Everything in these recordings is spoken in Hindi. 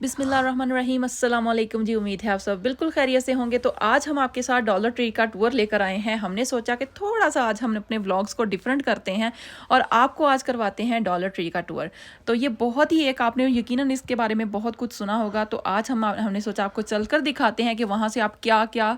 बिस्मिल्लाहिर्रहमानिर्रहीम अस्सलाम वालेकुम जी। उम्मीद है आप सब बिल्कुल खैरियत से होंगे। तो आज हम आपके साथ डॉलर ट्री का टूर लेकर आए हैं। हमने सोचा कि थोड़ा सा आज हम अपने व्लॉग्स को डिफरेंट करते हैं और आपको आज करवाते हैं डॉलर ट्री का टूर। तो ये बहुत ही एक आपने यकीनन इसके बारे में बहुत कुछ सुना होगा। तो आज हमने सोचा आपको चलकर दिखाते हैं कि वहाँ से आप क्या क्या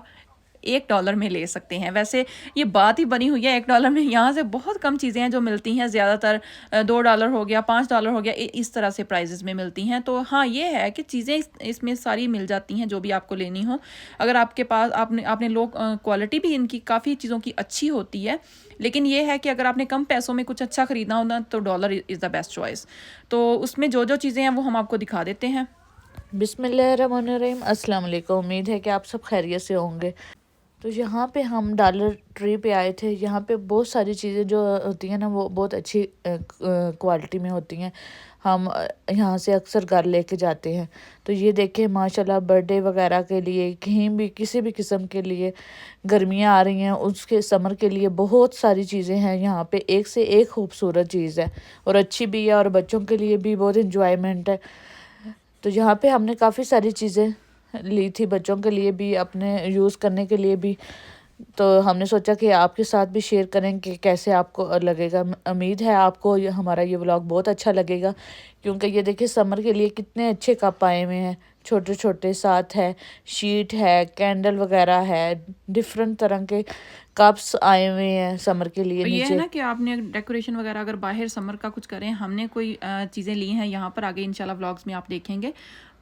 $1 में ले सकते हैं। वैसे ये बात ही बनी हुई है $1 में। यहाँ से बहुत कम चीज़ें हैं जो मिलती हैं, ज़्यादातर $2 हो गया, $5 हो गया, इस तरह से प्राइजेस में मिलती हैं। तो हाँ, ये है कि चीज़ें इसमें सारी मिल जाती हैं जो भी आपको लेनी हो। अगर आपके पास आपने आपने लोग क्वालिटी भी इनकी काफ़ी चीज़ों की अच्छी होती है। लेकिन ये है कि अगर आपने कम पैसों में कुछ अच्छा ख़रीदना हो ना, तो dollar is the best choice. तो उसमें जो जो चीज़ें हैं वो हम आपको दिखा देते हैं। बिस्मिल्लाहिर्रहमानिर्रहीम। अस्सलाम वालेकुम। उम्मीद है कि आप सब खैरियत से होंगे। तो यहाँ पे हम डॉलर ट्री पे आए थे। यहाँ पे बहुत सारी चीज़ें जो होती हैं ना, वो बहुत अच्छी क्वालिटी में होती हैं। हम यहाँ से अक्सर घर लेके जाते हैं। तो ये देखें, माशाल्लाह बर्थडे वगैरह के लिए, कहीं भी किसी भी किस्म के लिए, गर्मियाँ आ रही हैं उसके समर के लिए बहुत सारी चीज़ें हैं यहाँ पे। एक से एक खूबसूरत चीज़ है और अच्छी भी है, और बच्चों के लिए भी बहुत इंजॉयमेंट है। तो यहाँ पे हमने काफ़ी सारी चीज़ें ली थी, बच्चों के लिए भी, अपने यूज़ करने के लिए भी। तो हमने सोचा कि आपके साथ भी शेयर करें कि कैसे आपको लगेगा। उम्मीद है आपको हमारा ये व्लॉग बहुत अच्छा लगेगा, क्योंकि ये देखिए समर के लिए कितने अच्छे कप आए हुए हैं, छोटे छोटे। साथ है शीट है, कैंडल वगैरह है, डिफरेंट तरह के कप्स आए हुए हैं समर के लिए और ये है नीचे। ना कि आपने डेकोरेशन वगैरह अगर बाहर समर का कुछ करें, हमने कोई चीज़ें ली हैं यहाँ पर, आगे इंशाल्लाह व्लॉग्स में आप देखेंगे।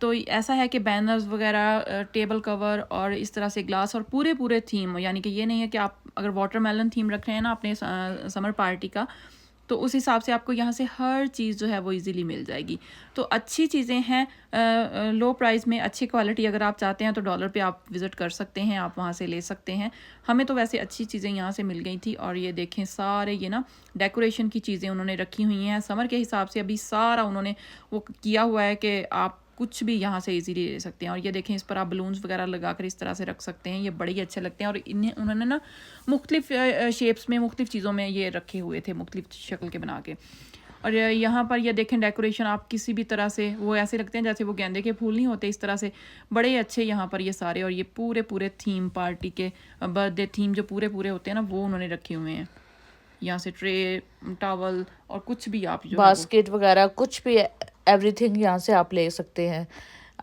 तो ऐसा है कि बैनर्स वगैरह, टेबल कवर और इस तरह से ग्लास और पूरे पूरे थीम, यानी कि ये नहीं है कि आप अगर वाटरमेलन थीम रख रहे हैं ना अपने समर पार्टी का, तो उस हिसाब से आपको यहाँ से हर चीज़ जो है वो इजीली मिल जाएगी। तो अच्छी चीज़ें हैं, लो प्राइस में अच्छी क्वालिटी। अगर आप चाहते हैं तो डॉलर पे आप विज़िट कर सकते हैं, आप वहाँ से ले सकते हैं। हमें तो वैसे अच्छी चीज़ें यहाँ से मिल गई थी। और ये देखें, सारे ये ना डेकोरेशन की चीज़ें उन्होंने रखी हुई हैं समर के हिसाब से। अभी सारा उन्होंने वो किया हुआ है कि आप कुछ भी यहाँ से इजीली ले सकते हैं। और ये देखें, इस पर आप बलून्स वगैरह लगाकर इस तरह से रख सकते हैं। ये बड़े ही अच्छे लगते हैं। और इन्हें उन्होंने ना मुख्तलिफ शेप्स में, मुख्तलिफ चीज़ों में ये रखे हुए थे, मुख्तलिफ शक्ल के बना के। और यहाँ पर ये देखें डेकोरेशन, आप किसी भी तरह से, वो ऐसे लगते हैं जैसे वो गेंदे के फूल नहीं होते, इस तरह से बड़े अच्छे यहाँ पर ये सारे। और ये पूरे पूरे थीम, पार्टी के बर्थडे थीम जो पूरे पूरे होते हैं ना, वो उन्होंने रखे हुए हैं। यहाँ से ट्रे, टॉवल और कुछ भी आप जो है वो, बास्केट वगैरह कुछ भी, एवरीथिंग यहाँ से आप ले सकते हैं।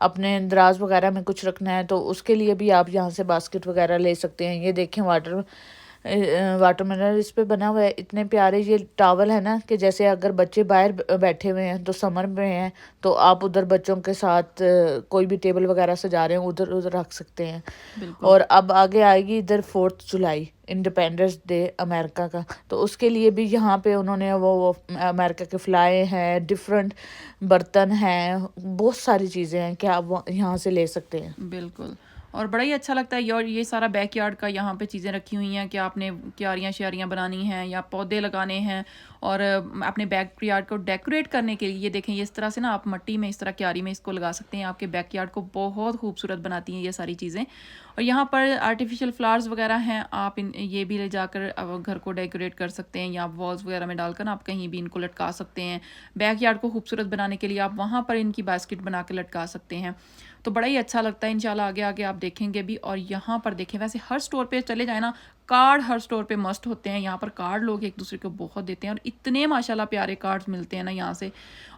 अपने दराज वगैरह में कुछ रखना है तो उसके लिए भी आप यहाँ से बास्केट वगैरह ले सकते हैं। ये देखें, वाटरमेलन इस पे बना हुआ है। इतने प्यारे ये टॉवल है ना, कि जैसे अगर बच्चे बाहर बैठे हुए हैं तो समर में हैं, तो आप उधर बच्चों के साथ कोई भी टेबल वगैरह सजा रहे हैं, उधर उधर रख सकते हैं। बिल्कुल। और अब आगे आएगी इधर 4 जुलाई, इंडिपेंडेंस डे अमेरिका का। तो उसके लिए भी यहाँ पे उन्होंने वो अमेरिका के फ्लाई हैं, डिफरेंट बर्तन हैं, बहुत सारी चीज़ें हैं कि आप यहाँ से ले सकते हैं। बिल्कुल। और बड़ा ही अच्छा लगता है। और ये सारा बैकयार्ड का यहाँ पे चीज़ें रखी हुई हैं कि आपने क्यारियाँ श्यारियाँ बनानी हैं या पौधे लगाने हैं, और अपने बैकयार्ड को डेकोरेट करने के लिए ये देखें, ये इस तरह से ना आप मट्टी में, इस तरह क्यारी में इसको लगा सकते हैं। आपके बैकयार्ड को बहुत खूबसूरत बनाती हैं ये सारी चीज़ें। और यहाँ पर आर्टिफिशियल फ्लावर्स वगैरह हैं, आप ये भी ले जाकर घर को डेकोरेट कर सकते हैं, या वॉल्स वगैरह में डालकर आप कहीं भी इनको लटका सकते हैं। बैकयार्ड को खूबसूरत बनाने के लिए आप वहाँ पर इनकी बास्केट बना के लटका सकते हैं। तो बड़ा ही अच्छा लगता है। इंशाल्लाह आगे आगे आप देखेंगे भी। और यहाँ पर देखें, वैसे हर स्टोर पे चले जाए ना, कार्ड हर स्टोर पे मस्ट होते हैं। यहाँ पर कार्ड लोग एक दूसरे को बहुत देते हैं, और इतने माशाल्लाह प्यारे कार्ड्स मिलते हैं ना यहाँ से,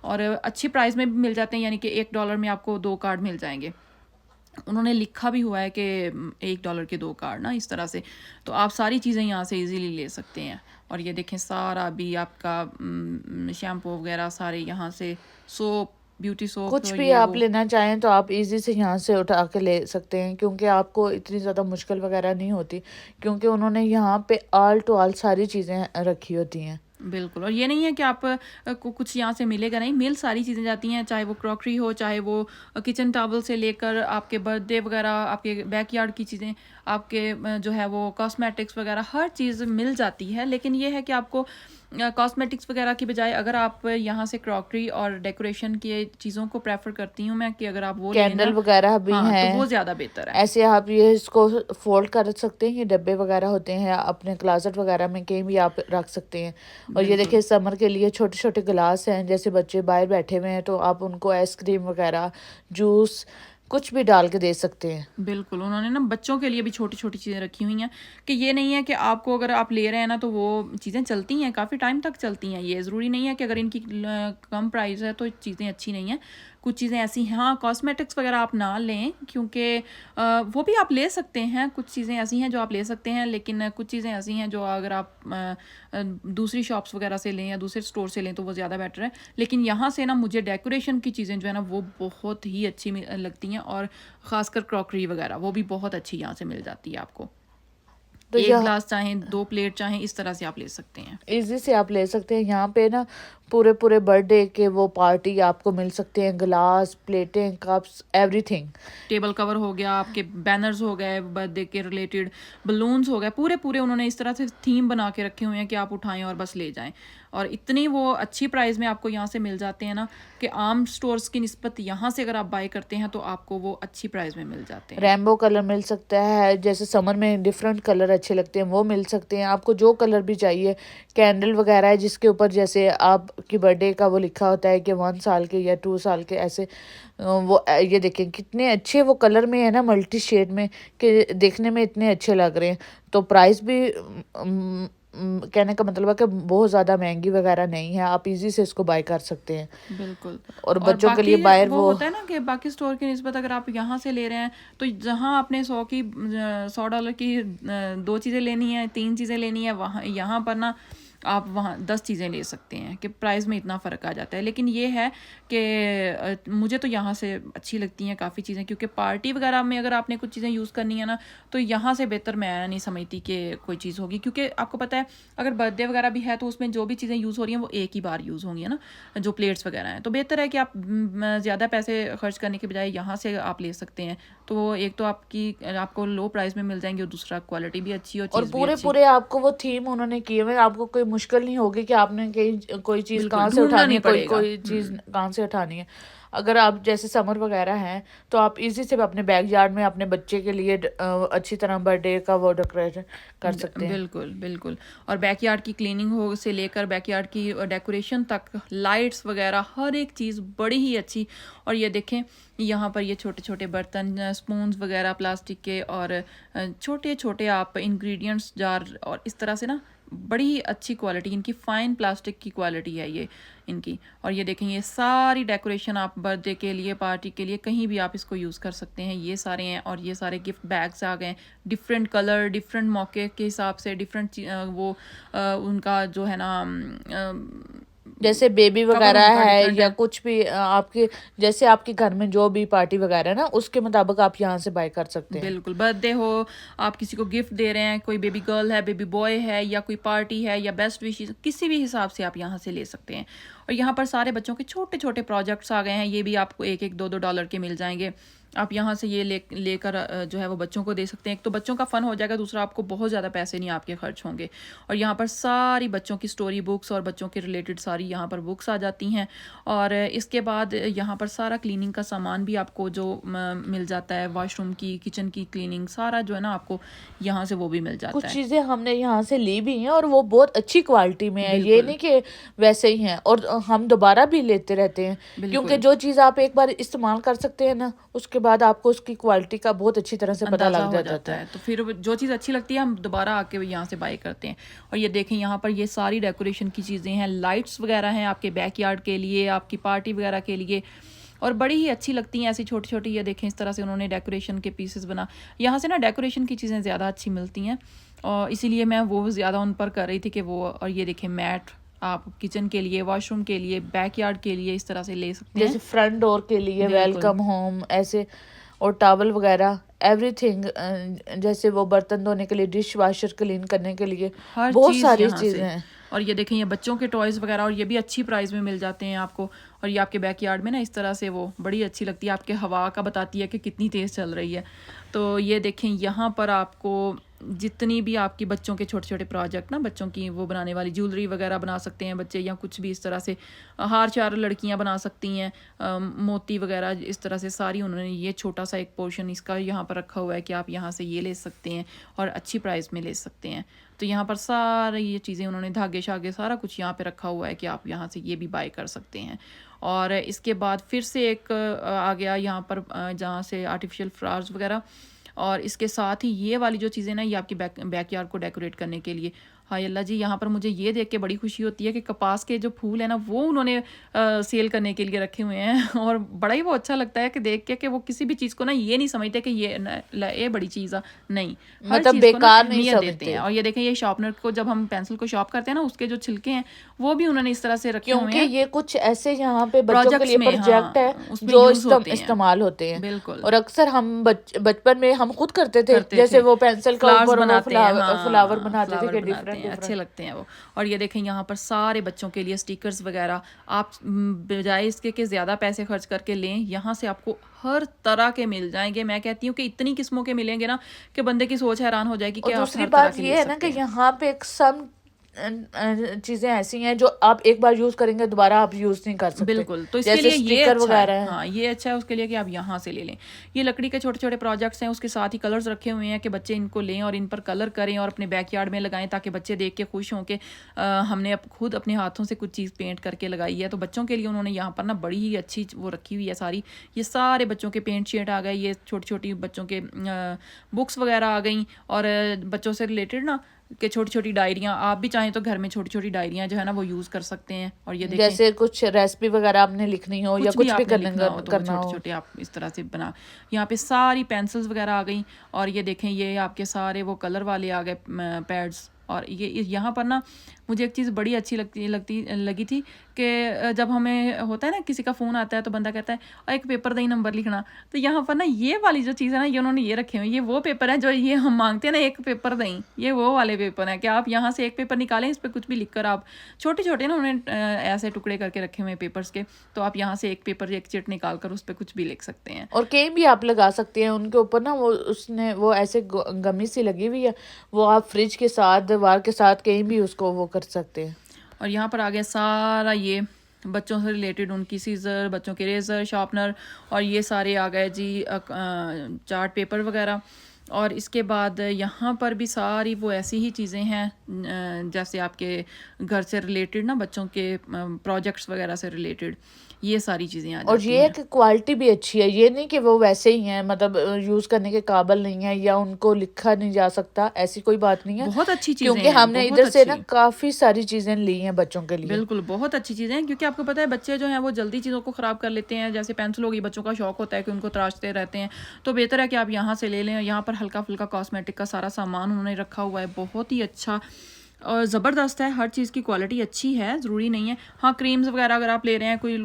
और अच्छी प्राइस में भी मिल जाते हैं। यानी कि $1 में आपको 2 कार्ड मिल जाएंगे। उन्होंने लिखा भी हुआ है कि $1 के 2 कार्ड ना, इस तरह से। तो आप सारी चीज़ें यहाँ से इजीली ले सकते हैं। और ये देखें, सारा भी आपका शैम्पू वगैरह सारे यहाँ से, सोप, ब्यूटी सोप, कुछ भी ये आप वो। लेना चाहें तो आप इजी से यहाँ से उठा के ले सकते हैं, क्योंकि आपको इतनी ज़्यादा मुश्किल वगैरह नहीं होती, क्योंकि उन्होंने यहाँ पे आल टू आल सारी चीज़ें रखी होती हैं। बिल्कुल। और ये नहीं है कि आप को कुछ यहाँ से मिलेगा नहीं, मिल सारी चीज़ें जाती हैं, चाहे वो क्रॉकरी हो, चाहे वो किचन टॉवल से लेकर आपके बर्थडे वगैरह, आपके बैकयार्ड की चीज़ें, आपके जो है वो कॉस्मेटिक्स वगैरह, हर चीज़ मिल जाती है। लेकिन ये है कि आपको कॉस्मेटिक्स वगैरह की बजाय अगर आप यहाँ से क्रॉकरी और डेकोरेशन की चीज़ों को प्रेफर करती हूँ मैं कि अगर आप वो लें कैंडल ना, वगैरह भी हाँ, तो वो हैं। ज़्यादा बेहतर है। ऐसे आप ये इसको फोल्ड कर सकते हैं, ये डब्बे वगैरह होते हैं, अपने क्लासेट वगैरह में कहीं भी आप रख सकते हैं। और ये बिल्कुल देखिए समर के लिए छोटे छोटे गिलास हैं, जैसे बच्चे बाहर बैठे हुए हैं तो आप उनको आइसक्रीम वगैरह, जूस, कुछ भी डाल के दे सकते हैं। बिल्कुल, उन्होंने ना बच्चों के लिए भी छोटी-छोटी चीज़ें रखी हुई हैं कि ये नहीं है कि आपको अगर आप ले रहे हैं ना तो वो चीज़ें चलती हैं, काफ़ी टाइम तक चलती हैं। ये ज़रूरी नहीं है कि अगर इनकी कम प्राइस है तो चीज़ें अच्छी नहीं हैं। कुछ चीज़ें ऐसी हैं, हाँ, कॉस्मेटिक्स वगैरह आप ना लें क्योंकि वो भी आप ले सकते हैं। कुछ चीज़ें ऐसी हैं जो आप ले सकते हैं, लेकिन कुछ चीज़ें ऐसी हैं जो अगर आप दूसरी शॉप्स वगैरह से लें या दूसरे स्टोर से लें तो वो ज़्यादा बेटर है। लेकिन यहाँ से ना मुझे डेकोरेशन की चीज़ें जो है ना वो बहुत ही अच्छी लगती हैं, और ख़ासकर क्रॉकरी वगैरह वो भी बहुत अच्छी यहाँ से मिल जाती है आपको। तो एक यह ग्लास चाहें, 2 प्लेट चाहें, इस तरह से आप ले सकते हैं। इजी से आप ले सकते हैं। यहाँ पे ना पूरे पूरे बर्थडे के वो पार्टी आपको मिल सकते हैं, गिलास, प्लेटें, कप्स, एवरीथिंग। टेबल कवर हो गया, आपके बैनर्स हो गए बर्थडे के रिलेटेड, बलून्स हो गए, पूरे पूरे उन्होंने इस तरह से थीम बना के रखे हुए हैं कि आप उठाएं और बस ले जाएं। और इतनी वो अच्छी प्राइस में आपको यहाँ से मिल जाते हैं ना कि आम स्टोर्स की निस्बत यहाँ से अगर आप बाय करते हैं तो आपको वो अच्छी प्राइस में मिल जाते हैं। रेनबो कलर मिल सकता है, जैसे समर में डिफरेंट कलर अच्छे लगते हैं वो मिल सकते हैं, आपको जो कलर भी चाहिए। कैंडल वगैरह है जिसके ऊपर जैसे आपकी बर्थडे का वो लिखा होता है कि 1 साल के या 2 साल के, ऐसे वो ये देखें कितने अच्छे वो कलर में है ना, मल्टी शेड में, कि देखने में इतने अच्छे लग रहे हैं। तो प्राइस भी कहने का मतलब है कि बहुत ज़्यादा महंगी वगैरह नहीं है, आप इजी से इसको बाय कर सकते हैं। बिल्कुल। और और बच्चों के लिए बाकी बाहर वो वो होता है ना कि बाकी स्टोर की निस्बत अगर आप यहाँ से ले रहे हैं तो जहाँ आपने $100 की 2 चीज़ें लेनी है, 3 चीज़ें लेनी है, वहाँ यहाँ पर ना आप वहाँ 10 चीज़ें ले सकते हैं कि प्राइस में इतना फ़र्क आ जाता है। लेकिन ये है कि मुझे तो यहाँ से अच्छी लगती हैं काफ़ी चीज़ें, क्योंकि पार्टी वगैरह में अगर आपने कुछ चीज़ें यूज़ करनी है ना तो यहाँ से बेहतर मैं नहीं समझती कि कोई चीज़ होगी, क्योंकि आपको पता है अगर बर्थडे वगैरह भी है तो उसमें जो भी चीज़ें यूज़ हो रही हैं वो एक ही बार यूज़ होंगी, है ना, जो प्लेट्स वगैरह हैं। तो बेहतर है कि आप ज़्यादा पैसे खर्च करने के बजाय यहाँ से आप ले सकते हैं। तो एक तो आपको लो प्राइस में मिल जाएंगे और दूसरा क्वालिटी भी अच्छी और और चीज़ भी पूरे अच्छी। पूरे आपको वो थीम उन्होंने किए हुए, आपको कोई मुश्किल नहीं होगी कि आपने कहीं कोई चीज़ बिल्कुल कहाँ से ढूंढना उठानी नहीं है, कोई पड़ेगा। कोई चीज़ कहाँ से उठानी है। अगर आप जैसे समर वगैरह हैं तो आप इजी से अपने बैकयार्ड में अपने बच्चे के लिए अच्छी तरह बर्थडे का वो डेकोरेशन कर सकते हैं। बिल्कुल बिल्कुल। और बैकयार्ड की क्लीनिंग हो से लेकर बैकयार्ड की डेकोरेशन तक, लाइट्स वगैरह हर एक चीज़ बड़ी ही अच्छी। और ये देखें यहाँ पर ये छोटे छोटे बर्तन, स्पून्स वगैरह प्लास्टिक के, और छोटे छोटे आप इंग्रेडिएंट्स जार, और इस तरह से ना बड़ी ही अच्छी क्वालिटी इनकी, फाइन प्लास्टिक की क्वालिटी है ये इनकी। और ये देखें ये सारी डेकोरेशन आप बर्थडे के लिए, पार्टी के लिए, कहीं भी आप इसको यूज़ कर सकते हैं। ये सारे हैं, और ये सारे गिफ्ट बैग्स आ गए, डिफरेंट कलर, डिफरेंट मौके के हिसाब से डिफरेंट उनका जो है ना जैसे बेबी कवर वगैरह उनका है डिफरेंट या है। कुछ भी आपके, जैसे आपके घर में जो भी पार्टी वगैरह है ना उसके मुताबिक आप यहाँ से बाय कर सकते हैं। बिल्कुल, बर्थडे हो, आप किसी को गिफ्ट दे रहे हैं, कोई बेबी गर्ल है, बेबी बॉय है, या कोई पार्टी है, या बेस्ट विशेस, किसी भी हिसाब से आप यहाँ से ले सकते हैं। और यहाँ पर सारे बच्चों के छोटे छोटे प्रोजेक्ट्स आ गए हैं, ये भी आपको $1-2 के मिल जाएंगे। आप यहाँ से ये लेकर जो है वो बच्चों को दे सकते हैं। एक तो बच्चों का फ़न हो जाएगा, दूसरा आपको बहुत ज़्यादा पैसे नहीं आपके खर्च होंगे। और यहाँ पर सारी बच्चों की स्टोरी बुक्स और बच्चों के रिलेटेड सारी यहाँ पर बुक्स आ जाती हैं। और इसके बाद यहाँ पर सारा क्लीनिंग का सामान भी आपको जो मिल जाता है, वॉशरूम की, किचन की क्लीनिंग, सारा जो है ना आपको यहाँ से वो भी मिल जाता कुछ है। चीज़ें हमने यहाँ से ली भी हैं और वो बहुत अच्छी क्वालिटी में है, ये बिल्कुल नहीं कि वैसे ही हैं, और हम दोबारा भी लेते रहते हैं, क्योंकि बिल्कुल, जो चीज़ आप एक बार इस्तेमाल कर सकते हैं ना उसके बाद आपको उसकी क्वालिटी का बहुत अच्छी तरह से पता अंदाज़ा लग हो जाता जाता है। है। तो फिर जो चीज़ अच्छी लगती है हम दोबारा आके यहाँ से बाय करते हैं। और ये देखें यहाँ पर ये सारी डेकोरेशन की चीज़ें हैं, लाइट्स वगैरह हैं आपके बैकयार्ड के लिए, आपकी पार्टी वगैरह के लिए, और बड़ी ही अच्छी लगती हैं ऐसी छोटी छोटी। ये देखें इस तरह से उन्होंने डेकोरेशन के पीसेस बना, यहाँ से ना डेकोरेशन की चीज़ें ज़्यादा अच्छी मिलती हैं, और इसीलिए मैं वो ज़्यादा उन पर कर रही थी कि वो। और ये देखें मैट आप किचन के लिए, वॉशरूम के लिए, बैकयार्ड के लिए इस तरह से ले सकते हैं। जैसे फ्रंट डोर के लिए बिल्कुल वेलकम होम ऐसे, और टॉवल वगैरह एवरीथिंग, जैसे वो बर्तन धोने के लिए, डिश वॉशर क्लीन करने के लिए, हर बहुत चीज़ सारी यहाँ चीज़ें से। हैं। और ये देखें ये बच्चों के टॉयज़ वगैरह, और ये भी अच्छी प्राइस में मिल जाते हैं आपको। और ये आपके बैकयार्ड में ना इस तरह से वो बड़ी अच्छी लगती है, आपके हवा का बताती है कि कितनी तेज़ चल रही है। तो ये देखें यहाँ पर आपको जितनी भी आपकी बच्चों के छोटे छोटे प्रोजेक्ट ना, बच्चों की वो बनाने वाली ज्वेलरी वगैरह बना सकते हैं बच्चे, या कुछ भी इस तरह से हार चार लड़कियां बना सकती हैं, मोती वगैरह इस तरह से सारी उन्होंने ये छोटा सा एक पोर्शन इसका यहाँ पर रखा हुआ है कि आप यहाँ से ये ले सकते हैं और अच्छी प्राइस में ले सकते हैं। तो यहाँ पर सारी ये चीज़ें उन्होंने धागे शागे सारा कुछ यहाँ पे रखा हुआ है कि आप यहाँ से ये भी बाय कर सकते हैं। और इसके बाद फिर से एक आ गया यहाँ पर जहाँ से आर्टिफिशियल फ्लावर्स वगैरह, और इसके साथ ही ये वाली जो चीज़ें ना ये आपकी बैकयार्ड को डेकोरेट करने के लिए। हाय अल्लाह जी, यहाँ पर मुझे ये देख के बड़ी खुशी होती है कि कपास के जो फूल है ना वो उन्होंने सेल करने के लिए रखे हुए हैं और बड़ा ही वो अच्छा लगता है कि देख के कि वो किसी भी चीज़ को ना ये नहीं समझते कि ये बड़ी चीज़ है, नहीं, हर मतलब चीज़ को ना बेकार नहीं अहमियत देते समझते। हैं। और ये देखें, ये शार्पनर को जब हम पेंसिल को शार्प करते हैं ना उसके जो छिलके हैं वो भी उन्होंने इस तरह से रखे हुए क्योंकि हैं ये कुछ ऐसे यहाँ पे बच्चों के प्रोजेक्ट्स लिए में, प्रोजेक्ट हाँ, है उसमें जो यूज़ होते हैं। इस्तेमाल होते हैं। बिल्कुल और अक्सर हम बचपन में हम खुद करते थे, करते जैसे थे, वो पेंसिल का फ्लावर्स ऊपर वो बनाते हैं, फ्लावर हाँ बनाते थे फ्लावर कि बनाते डिफरेंट हैं, अच्छे डिफरेंट। लगते हैं वो। और ये देखें यहाँ पर सारे बच्चों के लिए स्टिकर्स वगैरह, आप बजाय इसके कि ज़्यादा पैसे खर्च करके लें, यहाँ से आपको हर तरह के मिल जाएंगे। मैं कहती हूँ कि इतनी किस्मों के मिलेंगे ना कि बंदे की सोच हैरान हो जाएगी कि और आप दूसरी हर तरह बात के ये ले है ना सकते कि हैं। यहाँ पे एक सम चीजें ऐसी हैं जो आप एक बार यूज करेंगे दोबारा आप यूज नहीं कर सकते, बिल्कुल, तो इसके जैसे लिए ये स्टिकर अच्छा वगैरह है, है। हाँ ये अच्छा है उसके लिए कि आप यहाँ से ले लें। ये लकड़ी के छोटे छोटे प्रोजेक्ट्स हैं, उसके साथ ही कलर्स रखे हुए हैं कि बच्चे इनको लें और इन पर कलर करें और अपने बैकयार्ड में लगाएं ताकि बच्चे देख के खुश हों कि हमने खुद अपने हाथों से कुछ चीज़ पेंट करके लगाई है। तो बच्चों के लिए उन्होंने यहाँ पर ना बड़ी ही अच्छी वो रखी हुई है सारी। ये सारे बच्चों के पेंट शीट आ गए, ये छोटी छोटी बच्चों के बुक्स वगैरह आ गई, और बच्चों से रिलेटेड ना कि छोटी छोटी डायरियाँ, आप भी चाहें तो घर में छोटी छोटी डायरियाँ जो है ना वो यूज़ कर सकते हैं। और ये देखें, जैसे कुछ रेसिपी वगैरह आपने लिखनी हो या कुछ भी कुछ भी आपने लिखना हो तो वो करना छोटे हो। छोटे आप इस तरह से बना, यहाँ पे सारी पेंसिल्स वगैरह आ गई। और ये देखें, ये आपके सारे वो कलर वाले आ गए पैड्स। और ये यहाँ पर ना मुझे एक चीज़ बड़ी अच्छी लगी थी कि जब हमें होता है ना किसी का फ़ोन आता है तो बंदा कहता है और एक पेपर दही नंबर लिखना, तो यहाँ पर ना ये वाली जो चीज़ है ना ये उन्होंने ये रखे हुए हैं। ये वो पेपर है जो ये हम मांगते हैं ना, एक पेपर दही, ये वो वाले पेपर है कि आप यहाँ से एक पेपर निकालें, इस पर कुछ भी लिख कर आप छोटे छोटे ना उन्होंने ऐसे टुकड़े करके रखे हुए हैं पेपर्स के, तो आप यहाँ से एक पेपर एक चिट निकाल कर उस पर कुछ भी लिख सकते हैं। और कहीं भी आप लगा सकते हैं उनके ऊपर ना, वो उसने वो ऐसे गमी सी लगी हुई है, वो आप फ्रिज के साथ दीवार के साथ कहीं भी उसको वो कर सकते हैं। और यहाँ पर आ गया सारा ये बच्चों से रिलेटेड, उनकी सीज़र, बच्चों के रेज़र, शार्पनर, और ये सारे आ गए जी चार्ट पेपर वगैरह। और इसके बाद यहाँ पर भी सारी वो ऐसी ही चीज़ें हैं जैसे आपके घर से रिलेटेड ना, बच्चों के प्रोजेक्ट्स वगैरह से रिलेटेड ये सारी चीज़ें आ और जाती ये है हैं। कि क्वालिटी भी अच्छी है, ये नहीं कि वो वैसे ही हैं, मतलब यूज करने के काबिल नहीं है या उनको लिखा नहीं जा सकता, ऐसी कोई बात नहीं है। बहुत अच्छी चीज़ें क्योंकि हैं, हमने बहुत इधर से ना अच्छी। काफी सारी चीजें ली हैं बच्चों के लिए। बिल्कुल बहुत अच्छी चीज़ें हैं, क्योंकि आपको पता है बच्चे जो हैं वो जल्दी चीज़ों को ख़राब कर लेते हैं। जैसे पेंसिल होगी, बच्चों का शौक होता है कि उनको तराशते रहते हैं, तो बेहतर है कि आप यहाँ से ले लें। यहाँ पर हल्का फुल्का कॉस्मेटिक का सारा सामान उन्होंने रखा हुआ है, बहुत ही अच्छा और ज़बरदस्त है। हर चीज़ की क्वालिटी अच्छी है, ज़रूरी नहीं है। हाँ, क्रीम्स वगैरह अगर आप ले रहे हैं कोई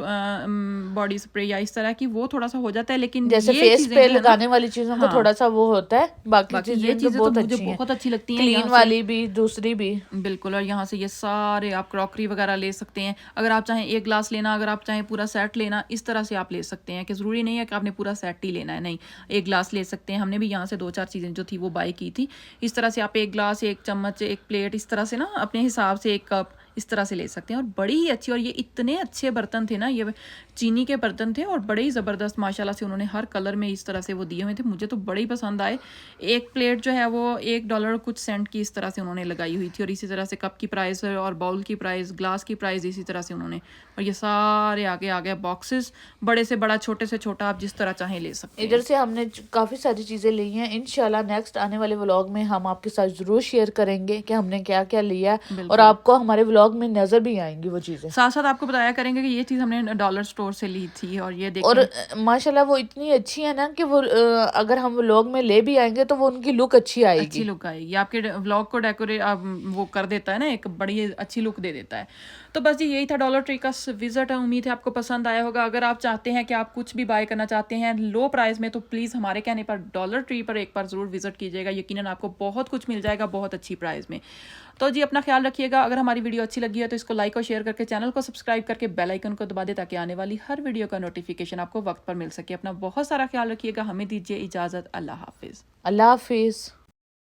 बॉडी स्प्रे या इस तरह की, वो थोड़ा सा हो जाता है, लेकिन जैसे ये फेस चीज़ें पे जो है ना, लगाने वाली चीजों का हाँ, थोड़ा सा वो होता है, बाकी बाकी ये चीजें तो चीज़ें तो बहुत मुझे अच्छी हैं, बहुत अच्छी लगती हैं। क्लीन यहाँ से वाली भी दूसरी भी। बिल्कुल, और यहाँ से ये सारे आप क्रॉकरी वगैरह ले सकते हैं। अगर आप चाहें एक ग्लास लेना, अगर आप चाहें पूरा सेट लेना, इस तरह से आप ले सकते हैं कि ज़रूरी नहीं है कि आपने पूरा सेट ही लेना है, नहीं, एक ग्लास ले सकते हैं। हमने भी यहाँ से 2-4 चीज़ें जो थी वो बाय की थी। इस तरह से आप एक ग्लास, एक चम्मच, एक प्लेट, इस तरह से ना अपने हिसाब से, एक कप, इस तरह से ले सकते हैं। और बड़ी ही अच्छी, और ये इतने अच्छे बर्तन थे ना, ये चीनी के बर्तन थे और बड़े ही ज़बरदस्त माशाल्लाह से उन्होंने हर कलर में इस तरह से वो दिए हुए थे। मुझे तो बड़े ही पसंद आए। एक प्लेट जो है वो $1 कुछ सेंट की इस तरह से उन्होंने लगाई हुई थी, और इसी तरह से कप की प्राइस और बाउल की प्राइस, ग्लास की प्राइस इसी तरह से उन्होंने। और ये सारे आगे आ गए बॉक्सेस, बड़े से बड़ा, छोटे से छोटा, आप जिस तरह चाहें ले सकते हैं। इधर से हमने काफ़ी सारी चीज़ें ली हैं। इंशाल्लाह नेक्स्ट आने वाले व्लॉग में हम आपके साथ ज़रूर शेयर करेंगे कि हमने क्या क्या लिया है, और बिल्कुल। आपको हमारे व्लॉग में नज़र भी आएंगी वो चीज़ें। साथ साथ आपको बताया करेंगे कि ये चीज़ हमने डॉलर स्टोर से ली थी, और ये और देखें माशाल्लाह वो इतनी अच्छी है ना कि वो अगर हम व्लॉग में ले भी आएंगे तो वो उनकी लुक अच्छी अच्छी आएगी। लुक आएगी, आपके व्लॉग को डेकोरेट वो कर देता है ना, एक बड़ी अच्छी लुक दे देता है। तो बस जी यही था डॉलर ट्री का विजिट है। उम्मीद है आपको पसंद आया होगा। अगर आप चाहते हैं कि आप कुछ भी बाय करना चाहते हैं लो प्राइस में, तो प्लीज़ हमारे कहने पर डॉलर ट्री पर एक बार ज़रूर विजिट कीजिएगा। यकीनन आपको बहुत कुछ मिल जाएगा बहुत अच्छी प्राइस में। तो जी अपना ख्याल रखिएगा। अगर हमारी वीडियो अच्छी लगी है तो इसको लाइक और शेयर करके, चैनल को सब्सक्राइब करके बेल आइकन को दबा दे ताकि आने वाली हर वीडियो का नोटिफिकेशन आपको वक्त पर मिल सके। अपना बहुत सारा ख्याल रखिएगा। हमें दीजिए इजाज़त। अल्लाह हाफिज़। अल्लाह हाफिज़।